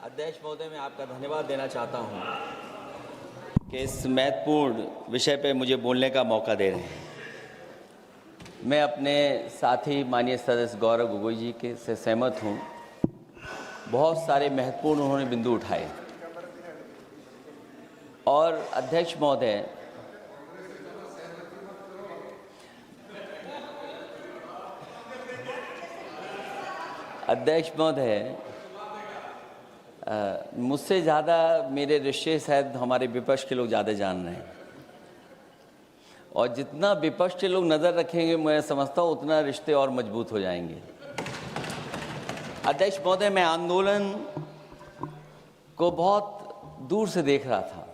अध्यक्ष महोदय, मैं आपका धन्यवाद देना चाहता हूं कि इस महत्वपूर्ण विषय पे मुझे बोलने का मौका दे रहे हैं। मैं अपने साथी माननीय सदस्य गौरव गोगोई जी के से सहमत हूं। बहुत सारे महत्वपूर्ण उन्होंने बिंदु उठाए और अध्यक्ष महोदय, मुझसे ज़्यादा मेरे रिश्ते शायद हमारे विपक्ष के लोग ज़्यादा जान रहे हैं और जितना विपक्ष के लोग नज़र रखेंगे मैं समझता हूँ उतना रिश्ते और मजबूत हो जाएंगे। अध्यक्ष महोदय, मैं आंदोलन को बहुत दूर से देख रहा था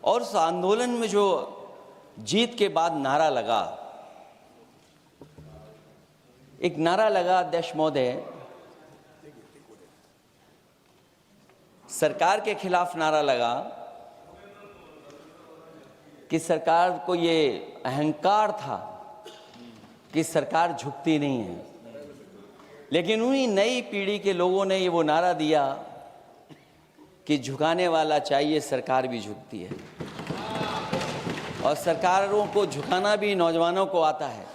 और उस आंदोलन में जो जीत के बाद नारा लगा, एक नारा लगा अध्यक्ष महोदय, सरकार के खिलाफ नारा लगा कि सरकार को ये अहंकार था कि सरकार झुकती नहीं है, लेकिन उन्हीं नई पीढ़ी के लोगों ने ये वो नारा दिया कि झुकाने वाला चाहिए, सरकार भी झुकती है और सरकारों को झुकाना भी नौजवानों को आता है।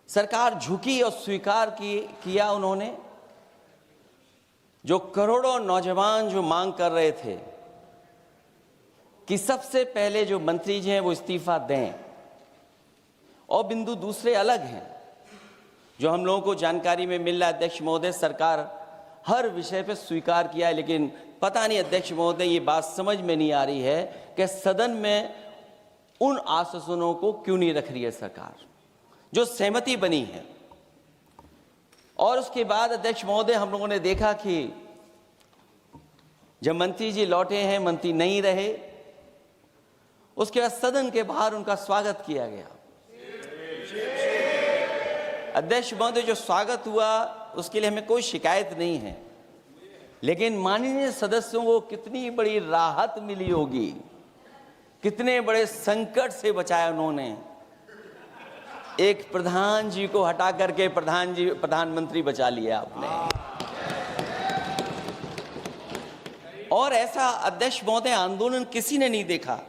सरकार झुकी और स्वीकार किया उन्होंने। जो करोड़ों नौजवान जो मांग कर रहे थे कि सबसे पहले जो मंत्री जी हैं वो इस्तीफा दें, और बिंदु दूसरे अलग हैं जो हम लोगों को जानकारी में मिल रहा है। अध्यक्ष महोदय, सरकार हर विषय पे स्वीकार किया है, लेकिन पता नहीं अध्यक्ष महोदय ये बात समझ में नहीं आ रही है कि सदन में उन आश्वासनों को क्यों नहीं रख रही है सरकार, जो सहमति बनी है। और उसके बाद अध्यक्ष महोदय, हम लोगों ने देखा कि जब मंत्री जी लौटे हैं, मंत्री नहीं रहे, उसके बाद सदन के बाहर उनका स्वागत किया गया। अध्यक्ष महोदय, जो स्वागत हुआ उसके लिए हमें कोई शिकायत नहीं है, लेकिन माननीय सदस्यों को कितनी बड़ी राहत मिली होगी, कितने बड़े संकट से बचाया उन्होंने। एक प्रधान जी को हटा करके प्रधानमंत्री बचा लिया आपने। और ऐसा अध्यक्ष महोदय आंदोलन किसी ने नहीं देखा,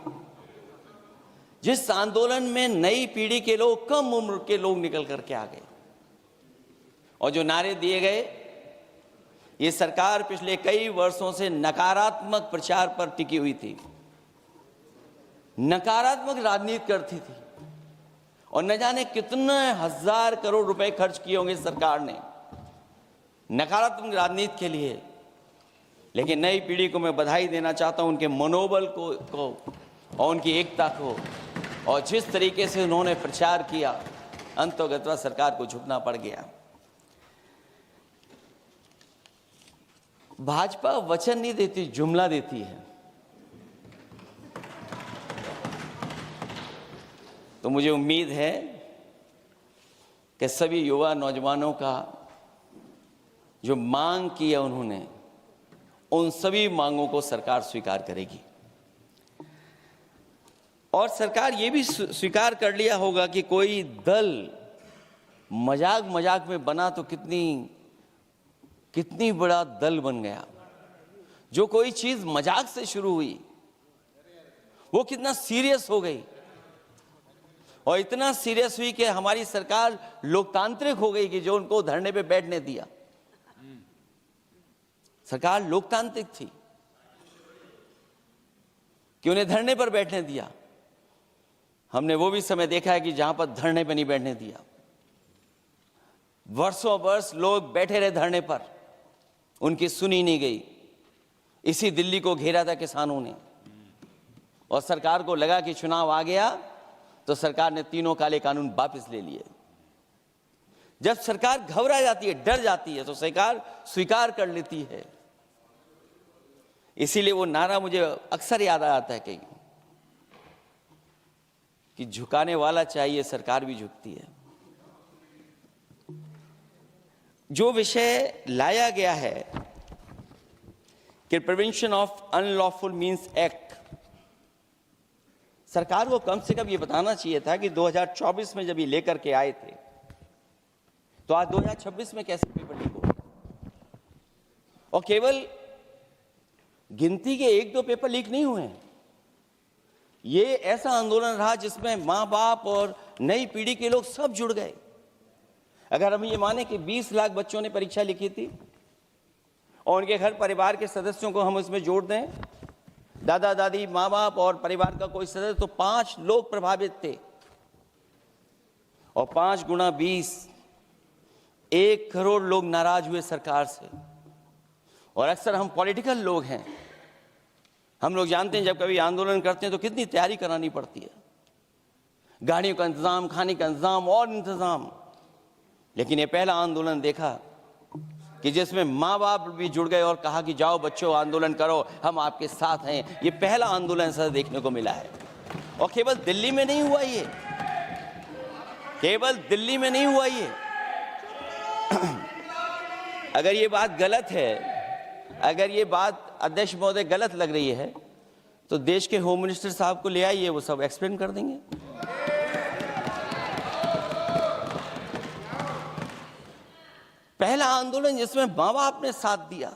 जिस आंदोलन में नई पीढ़ी के लोग, कम उम्र के लोग निकल करके आ गए और जो नारे दिए गए। ये सरकार पिछले कई वर्षों से नकारात्मक प्रचार पर टिकी हुई थी, नकारात्मक राजनीति करती थी और न जाने कितने हजार करोड़ रुपए खर्च किए होंगे सरकार ने नकारात्मक राजनीति के लिए। लेकिन नई पीढ़ी को मैं बधाई देना चाहता हूं, उनके मनोबल को और उनकी एकता को, और जिस तरीके से उन्होंने प्रचार किया, अंततः सरकार को झुकना पड़ गया। भाजपा वचन नहीं देती, जुमला देती है। तो मुझे उम्मीद है कि सभी युवा नौजवानों का जो मांग की है उन्होंने, उन सभी मांगों को सरकार स्वीकार करेगी। और सरकार ये भी स्वीकार कर लिया होगा कि कोई दल मजाक में बना तो कितनी बड़ा दल बन गया। जो कोई चीज मजाक से शुरू हुई वो कितना सीरियस हो गई, और इतना सीरियस हुई कि हमारी सरकार लोकतांत्रिक हो गई कि जो उनको धरने पे बैठने दिया। सरकार लोकतांत्रिक थी कि उन्हें धरने पर बैठने दिया। हमने वो भी समय देखा है कि जहां पर धरने पर नहीं बैठने दिया, वर्षों वर्ष लोग बैठे रहे धरने पर, उनकी सुनी नहीं गई। इसी दिल्ली को घेरा था किसानों ने, और सरकार को लगा कि चुनाव आ गया तो सरकार ने तीनों काले कानून वापस ले लिए। जब सरकार घबरा जाती है, डर जाती है, तो सरकार स्वीकार कर लेती है। इसीलिए वो नारा मुझे अक्सर याद आता है कि झुकाने वाला चाहिए, सरकार भी झुकती है। जो विषय लाया गया है कि prevention of unlawful means act, सरकार को कम से कम ये बताना चाहिए था कि 2024 में जब ये लेकर के आए थे तो आज 2026 में कैसे पेपर लीक हो गया। और केवल गिनती के 1-2 पेपर लीक नहीं हुए हैं। ये ऐसा आंदोलन रहा जिसमें माँ बाप और नई पीढ़ी के लोग सब जुड़ गए। अगर हम ये माने कि 20 लाख बच्चों ने परीक्षा लिखी थी और उनके घर परिवार के सदस्यों को हम इसमें जोड़ दें, दादा दादी, माँ बाप और परिवार का कोई सदस्य, तो 5 लोग प्रभावित थे। और 5 गुणा 20, 1 करोड़ लोग नाराज हुए सरकार से। और अक्सर हम पॉलिटिकल लोग हैं, हम लोग जानते हैं जब कभी आंदोलन करते हैं तो कितनी तैयारी करानी पड़ती है, गाड़ियों का इंतजाम, खाने का इंतजाम और इंतजाम। लेकिन ये पहला आंदोलन देखा कि जिसमें माँ बाप भी जुड़ गए और कहा कि जाओ बच्चों आंदोलन करो, हम आपके साथ हैं। ये पहला आंदोलन ऐसा देखने को मिला है। और केवल दिल्ली में नहीं हुआ ये, केवल दिल्ली में नहीं हुआ ये। अगर ये बात गलत है, अगर ये बात अध्यक्ष महोदय गलत लग रही है, तो देश के होम मिनिस्टर साहब को ले आइए, वो सब एक्सप्लेन कर देंगे। पहला आंदोलन जिसमें माँ बाप ने साथ दिया,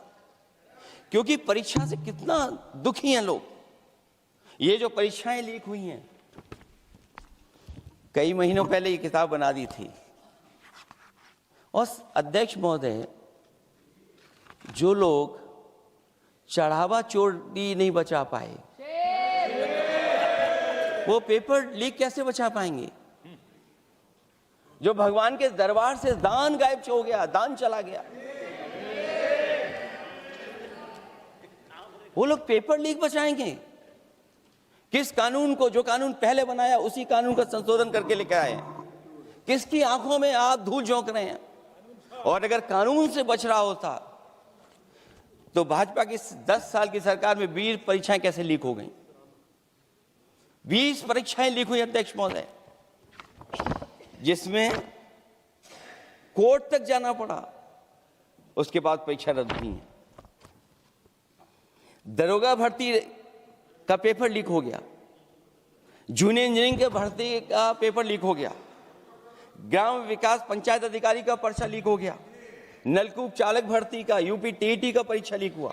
क्योंकि परीक्षा से कितना दुखी हैं लोग। ये जो परीक्षाएं लीक हुई हैं, कई महीनों पहले ये किताब बना दी थी। और अध्यक्ष महोदय, जो लोग चढ़ावा चोरी नहीं बचा पाए, वो पेपर लीक कैसे बचा पाएंगे? जो भगवान के दरबार से दान गायब हो गया, दान चला गया, वो लोग पेपर लीक बचाएंगे? किस कानून को, जो कानून पहले बनाया उसी कानून का संशोधन करके लेकर आए? किसकी आंखों में आप धूल झोंक रहे हैं? और अगर कानून से बच रहा होता तो भाजपा की 10 साल की सरकार में 20 परीक्षाएं कैसे लीक हो गई? 20 परीक्षाएं लीक हुई अध्यक्ष महोदय, जिसमें कोर्ट तक जाना पड़ा, उसके बाद परीक्षा रद्द हुई है। दरोगा भर्ती का पेपर लीक हो गया, जूनियर इंजीनियरिंग के भर्ती का पेपर लीक हो गया, ग्राम विकास पंचायत अधिकारी का पर्चा लीक हो गया, नलकूप चालक भर्ती का, यूपी टीईटी का परीक्षा लीक हुआ।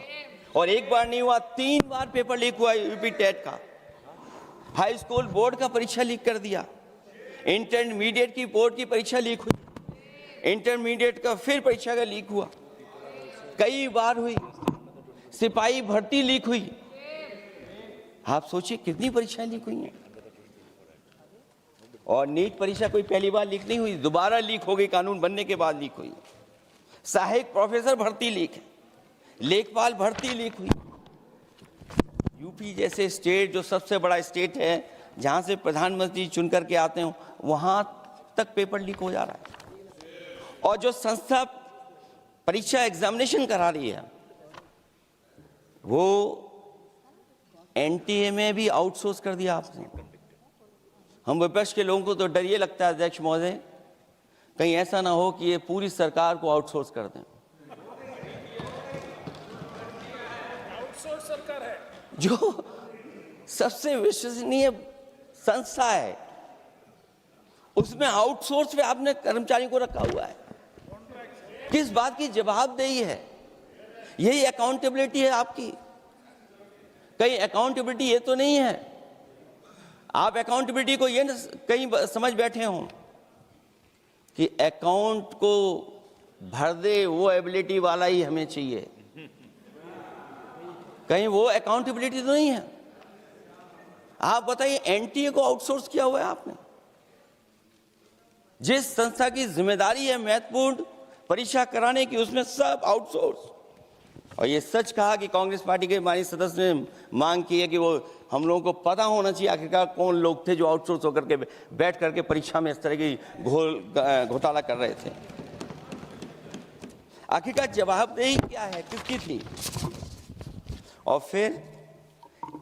और एक बार नहीं हुआ, 3 बार पेपर लीक हुआ यूपी टेट का। हाई स्कूल बोर्ड का परीक्षा लीक कर दिया, इंटरमीडिएट की बोर्ड की परीक्षा लीक हुई, इंटरमीडिएट का फिर परीक्षा का लीक हुआ, कई बार हुई। सिपाही भर्ती लीक हुई। आप सोचिए कितनी परीक्षाएं लीक हुई हैं। और नीट परीक्षा कोई पहली बार लीक नहीं हुई, दोबारा लीक हो गई, कानून बनने के बाद लीक हुई। सहायक प्रोफेसर भर्ती लीक है, लेखपाल भर्ती लीक हुई। यूपी जैसे स्टेट, जो सबसे बड़ा स्टेट है, जहां से प्रधानमंत्री चुन करके आते हो, वहां तक पेपर लीक हो जा रहा है। और जो संस्था परीक्षा एग्जामिनेशन करा रही है, वो एनटीए में भी आउटसोर्स कर दिया आपने। हम विपक्ष के लोगों को तो डर ये लगता है अध्यक्ष महोदय, कहीं ऐसा ना हो कि ये पूरी सरकार को आउटसोर्स कर दें। आउटसोर्स सरकार है, जो सबसे विश्वसनीय संस्था है, उसमें आउटसोर्स पे आपने कर्मचारियों को रखा हुआ है। किस बात की जवाबदेही है? यही अकाउंटेबिलिटी है आपकी? कहीं अकाउंटेबिलिटी ये तो नहीं है, आप अकाउंटेबिलिटी को ये न कहीं समझ बैठे हो कि अकाउंट को भर दे वो एबिलिटी वाला ही हमें चाहिए? कहीं वो अकाउंटेबिलिटी तो नहीं है। आप बताइए, एनटीए को आउटसोर्स किया हुआ है आपने। जिस संस्था की जिम्मेदारी है महत्वपूर्ण परीक्षा कराने की, उसमें सब आउटसोर्स। और ये सच कहा कि कांग्रेस पार्टी के माननीय सदस्य ने मांग की है कि वो हम लोगों को पता होना चाहिए आखिरकार कौन लोग थे जो आउटसोर्स होकर के बैठ करके परीक्षा में इस तरह की घोटाला कर रहे थे। आखिरकार जवाबदेही क्या है, किसकी थी? और फिर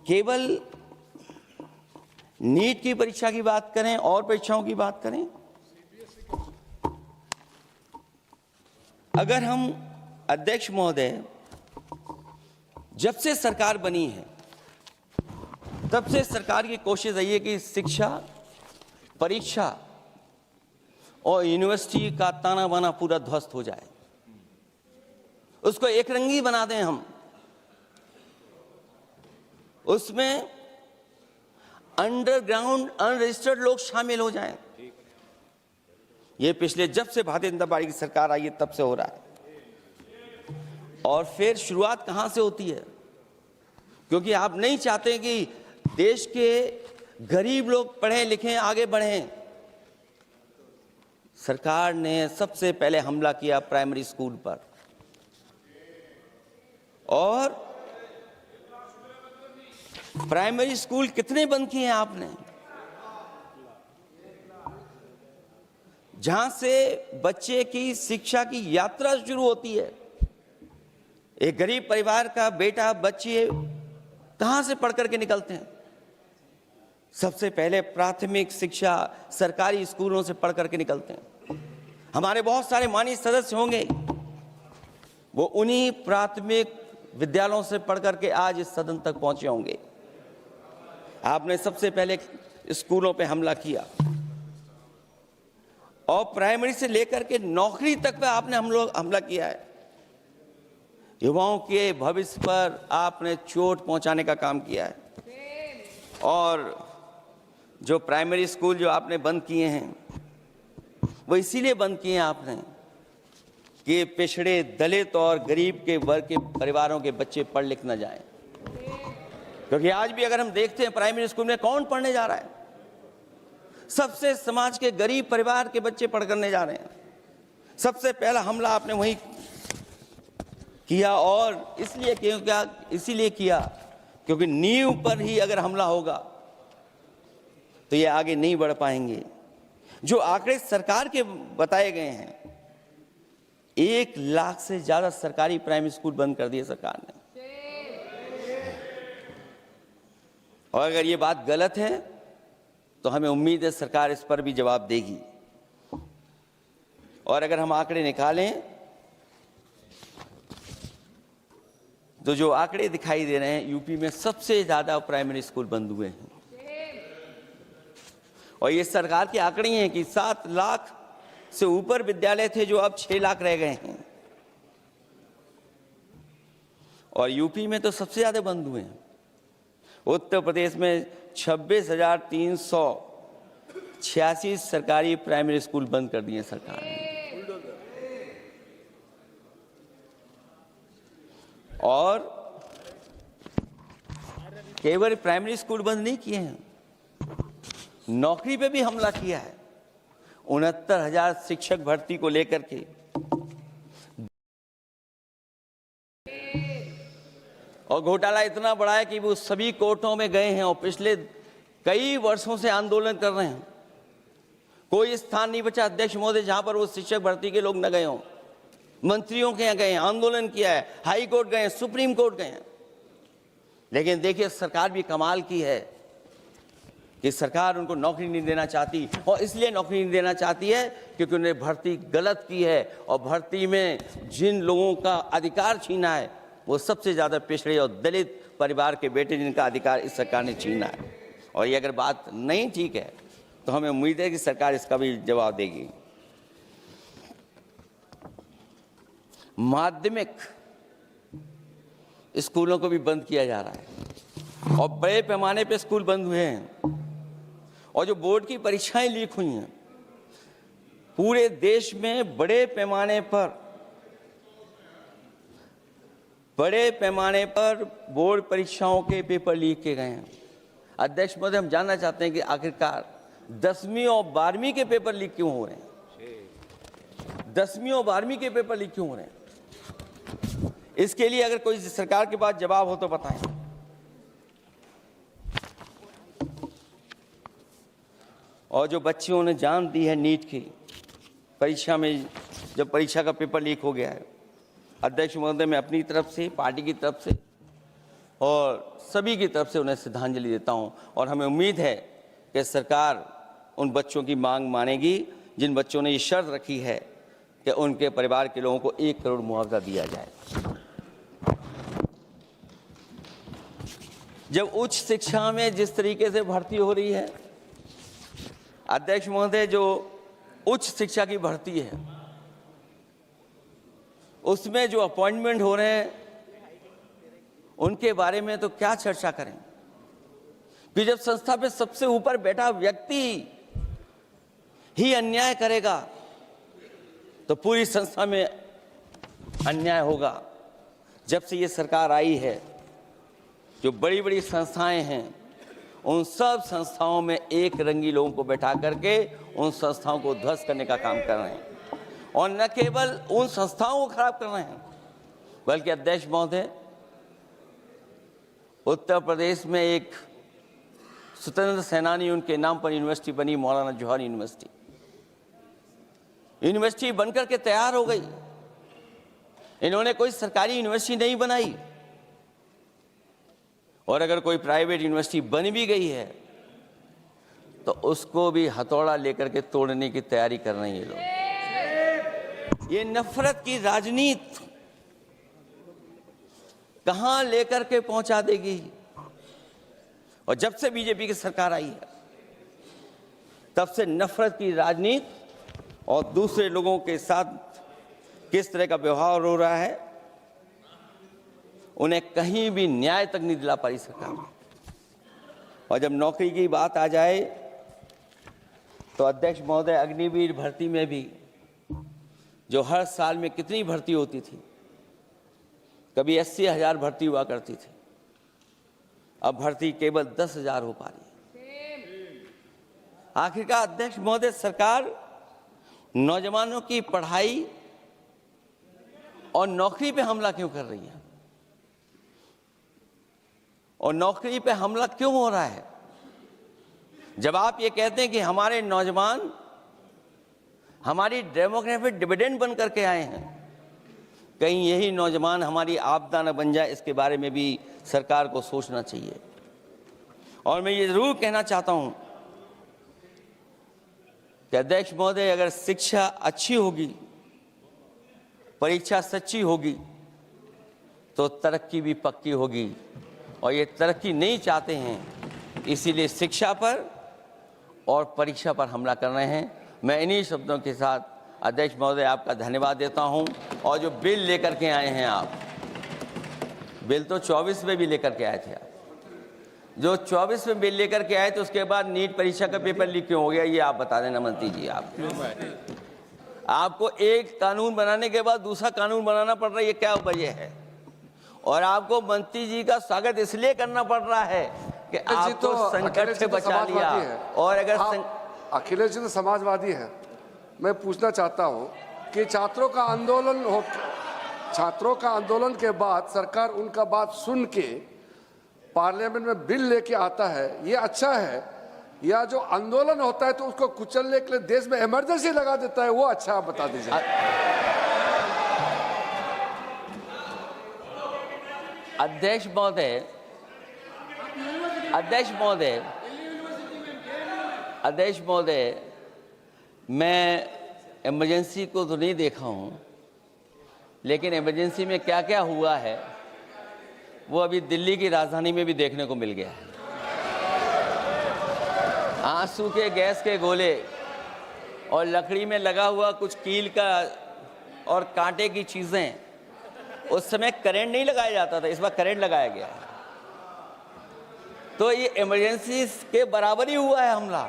केवल नीट की परीक्षा की बात करें और परीक्षाओं की बात करें, अगर हम अध्यक्ष महोदय, जब से सरकार बनी है तब से सरकार की कोशिश रही है कि शिक्षा, परीक्षा और यूनिवर्सिटी का ताना बाना पूरा ध्वस्त हो जाए। उसको एक रंगी बना दें हम, उसमें अंडरग्राउंड अनरजिस्टर्ड लोग शामिल हो जाएं। ये पिछले जब से भारतीय जनता पार्टी की सरकार आई है तब से हो रहा है। और फिर शुरुआत कहां से होती है? क्योंकि आप नहीं चाहते कि देश के गरीब लोग पढ़ें लिखें आगे बढ़ें। सरकार ने सबसे पहले हमला किया प्राइमरी स्कूल पर, और प्राइमरी स्कूल कितने बंद किए हैं आपने? जहां से बच्चे की शिक्षा की यात्रा शुरू होती है। एक गरीब परिवार का बेटा बच्चे कहां से पढ़ करके निकलते हैं? सबसे पहले प्राथमिक शिक्षा सरकारी स्कूलों से पढ़ करके निकलते हैं। हमारे बहुत सारे माननीय सदस्य होंगे, वो उन्हीं प्राथमिक विद्यालयों से पढ़ करके आज इस सदन तक पहुंचे होंगे। आपने सबसे पहले स्कूलों पे हमला किया, और प्राइमरी से लेकर के नौकरी तक पे आपने हमला किया है। युवाओं के भविष्य पर आपने चोट पहुंचाने का काम किया है। और जो प्राइमरी स्कूल जो आपने बंद किए हैं, वो इसीलिए बंद किए हैं आपने कि पिछड़े, दलित और गरीब के वर्ग के परिवारों के बच्चे पढ़ लिख न जाएं। क्योंकि आज भी अगर हम देखते हैं प्राइमरी स्कूल में कौन पढ़ने जा रहा है? सबसे समाज के गरीब परिवार के बच्चे पढ़ करने जा रहे हैं। सबसे पहला हमला आपने वही किया, और इसीलिए किया क्योंकि नींव पर ही अगर हमला होगा तो ये आगे नहीं बढ़ पाएंगे। जो आंकड़े सरकार के बताए गए हैं, 1 लाख से ज्यादा सरकारी प्राइमरी स्कूल बंद कर दिए सरकार ने। और अगर ये बात गलत है तो हमें उम्मीद है सरकार इस पर भी जवाब देगी। और अगर हम आंकड़े निकालें तो जो आंकड़े दिखाई दे रहे हैं, यूपी में सबसे ज्यादा प्राइमरी स्कूल बंद हुए हैं। और ये सरकार के आंकड़े हैं कि 7 लाख से ऊपर विद्यालय थे जो अब 6 लाख रह गए हैं। और यूपी में तो सबसे ज्यादा बंद हुए हैं। उत्तर प्रदेश में 26,386 सरकारी प्राइमरी स्कूल बंद कर दिए सरकार ने। और केवल प्राइमरी स्कूल बंद नहीं किए हैं, नौकरी पे भी हमला किया है। 69,000 शिक्षक भर्ती को लेकर के और घोटाला इतना बड़ा है कि वो सभी कोर्टों में गए हैं और पिछले कई वर्षों से आंदोलन कर रहे हैं। कोई स्थान नहीं बचा अध्यक्ष महोदय जहां पर वो शिक्षक भर्ती के लोग न गए हों। मंत्रियों के यहाँ गए, आंदोलन किया है, हाई कोर्ट गए, सुप्रीम कोर्ट गए। लेकिन देखिए सरकार भी कमाल की है कि सरकार उनको नौकरी नहीं देना चाहती। और इसलिए नौकरी नहीं देना चाहती है क्योंकि उन्होंने भर्ती गलत की है, और भर्ती में जिन लोगों का अधिकार छीना है वो सबसे ज्यादा पिछड़े और दलित परिवार के बेटे, जिनका अधिकार इस सरकार ने छीना है। और ये अगर बात नहीं ठीक है तो हमें उम्मीद है कि सरकार इसका भी जवाब देगी। माध्यमिक स्कूलों को भी बंद किया जा रहा है, और बड़े पैमाने पे स्कूल बंद हुए हैं। और जो बोर्ड की परीक्षाएं लीक हुई हैं, पूरे देश में बड़े पैमाने पर बोर्ड परीक्षाओं के पेपर लीक किए गए हैं। अध्यक्ष महोदय, हम जानना चाहते हैं कि आखिरकार 10वीं और 12वीं के पेपर लीक क्यों हो रहे हैं? 10वीं और 12वीं के पेपर लीक क्यों हो रहे हैं? इसके लिए अगर कोई सरकार के पास जवाब हो तो बताएं। और जो बच्चियों ने जान दी है नीट की परीक्षा में, जब परीक्षा का पेपर लीक हो गया है, अध्यक्ष महोदय, मैं अपनी तरफ से, पार्टी की तरफ से और सभी की तरफ से उन्हें श्रद्धांजलि देता हूं। और हमें उम्मीद है कि सरकार उन बच्चों की मांग मानेगी जिन बच्चों ने ये शर्त रखी है कि उनके परिवार के लोगों को 1 करोड़ मुआवजा दिया जाए। जब उच्च शिक्षा में जिस तरीके से भर्ती हो रही है, अध्यक्ष महोदय, जो उच्च शिक्षा की भर्ती है उसमें जो अपॉइंटमेंट हो रहे हैं उनके बारे में तो क्या चर्चा करें कि जब संस्था पे सबसे ऊपर बैठा व्यक्ति ही अन्याय करेगा तो पूरी संस्था में अन्याय होगा। जब से ये सरकार आई है, जो बड़ी बड़ी संस्थाएं हैं, उन सब संस्थाओं में एक रंगी लोगों को बैठा करके उन संस्थाओं को ध्वस्त करने का काम कर रहे हैं, और न केवल उन संस्थाओं को खराब कर रहे हैं, बल्कि अध्यक्ष महोदय, उत्तर प्रदेश में एक स्वतंत्र सेनानी, उनके नाम पर यूनिवर्सिटी बनी, मौलाना जौहर यूनिवर्सिटी। यूनिवर्सिटी बनकर के तैयार हो गई। इन्होंने कोई सरकारी यूनिवर्सिटी नहीं बनाई, और अगर कोई प्राइवेट यूनिवर्सिटी बन भी गई है तो उसको भी हथौड़ा लेकर के तोड़ने की तैयारी कर रहे हैं ये लोग। ये नफरत की राजनीति कहां लेकर के पहुंचा देगी। और जब से बीजेपी की सरकार आई है, तब से नफरत की राजनीति और दूसरे लोगों के साथ किस तरह का व्यवहार हो रहा है, उन्हें कहीं भी न्याय तक नहीं दिला पाई सरकार। और जब नौकरी की बात आ जाए तो अध्यक्ष महोदय, अग्निवीर भर्ती में भी जो हर साल में कितनी भर्ती होती थी, कभी 80,000 भर्ती हुआ करती थी, अब भर्ती केवल 10,000 हो पा रही है। आखिरकार अध्यक्ष महोदय, सरकार नौजवानों की पढ़ाई और नौकरी पे हमला क्यों कर रही है, और नौकरी पे हमला क्यों हो रहा है? जब आप ये कहते हैं कि हमारे नौजवान हमारी डेमोग्राफिक डिविडेंड बन करके आए हैं, कहीं यही नौजवान हमारी आपदा न बन जाए, इसके बारे में भी सरकार को सोचना चाहिए। और मैं ये जरूर कहना चाहता हूं कि अध्यक्ष महोदय, अगर शिक्षा अच्छी होगी, परीक्षा सच्ची होगी, तो तरक्की भी पक्की होगी। और ये तरक्की नहीं चाहते हैं, इसीलिए शिक्षा पर और परीक्षा पर हमला कर रहे हैं। मैं इन्हीं शब्दों के साथ अध्यक्ष महोदय आपका धन्यवाद देता हूं। और जो बिल लेकर के आए हैं आप, बिल तो 24 में भी लेकर के आए थे आप, जो 24 में बिल लेकर के आए थे, उसके बाद नीट परीक्षा का पेपर लीक क्यों हो गया, ये आप बता देना मंत्री जी। आपको एक कानून बनाने के बाद दूसरा कानून बनाना पड़ रहा है, ये क्या वजह है? और आपको मंत्री जी का स्वागत इसलिए करना पड़ रहा है कि आपको संकट से बचा लिया। और अगर अखिलेश जी तो समाजवादी है। मैं पूछना चाहता हूं कि छात्रों का आंदोलन के बाद सरकार उनका बात सुन के पार्लियामेंट में बिल लेके आता है, ये अच्छा है, या जो आंदोलन होता है तो उसको कुचलने के लिए देश में इमरजेंसी लगा देता है, वो अच्छा? आप बता दीजिए। अध्यक्ष महोदय, मैं इमरजेंसी को तो नहीं देखा हूं, लेकिन इमरजेंसी में क्या क्या हुआ है वो अभी दिल्ली की राजधानी में भी देखने को मिल गया है। आंसू के गैस के गोले और लकड़ी में लगा हुआ कुछ कील का और कांटे की चीजें, उस समय करंट नहीं लगाया जाता था, इस बार करंट लगाया गया। तो ये इमरजेंसी के बराबर ही हुआ है हमला,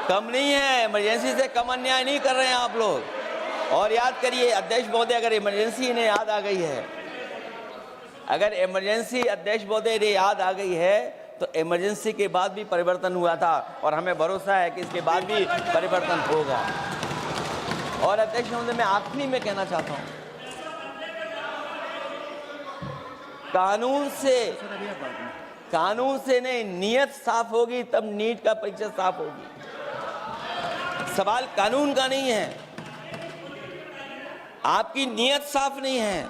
कम नहीं है। इमरजेंसी से कम अन्याय नहीं कर रहे हैं आप लोग। और याद करिए अध्यक्ष महोदय, अगर इमरजेंसी इन्हें याद आ गई है, अगर इमरजेंसी अध्यक्ष महोदय इन्हें याद आ गई है, तो इमरजेंसी के बाद भी परिवर्तन हुआ था, और हमें भरोसा है कि इसके बाद भी परिवर्तन होगा। और अध्यक्ष महोदय, मैं आखिरी में कहना चाहता हूं, कानून से नहीं, नियत साफ होगी तब नीट का परीक्षा साफ होगी। सवाल कानून का नहीं है, आपकी नियत साफ नहीं है।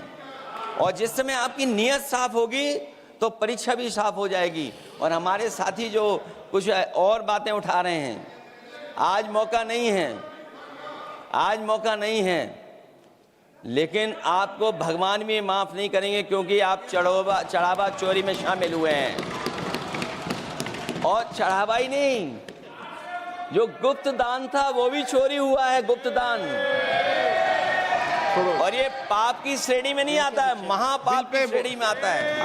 और जिस समय आपकी नियत साफ होगी तो परीक्षा भी साफ हो जाएगी। और हमारे साथी जो कुछ और बातें उठा रहे हैं, आज मौका नहीं है, लेकिन आपको भगवान भी माफ नहीं करेंगे, क्योंकि आप चढ़ावा चोरी में शामिल हुए हैं। और चढ़ावा ही नहीं, जो गुप्त दान था वो भी चोरी हुआ है, गुप्त दान। छोड़ो। और ये पाप की श्रेणी में नहीं आता है, महापाप बिल की पे श्रेणी में आता है।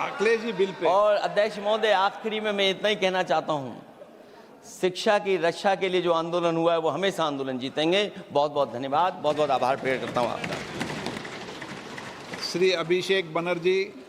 Akhilesh ji bill pay. और अध्यक्ष महोदय, आखिरी में मैं इतना ही कहना चाहता हूं, शिक्षा की रक्षा के लिए जो आंदोलन हुआ है वो हमेशा आंदोलन जीतेंगे। बहुत बहुत धन्यवाद, बहुत बहुत आभार प्रकट करता हूं आपका। श्री अभिषेक बनर्जी।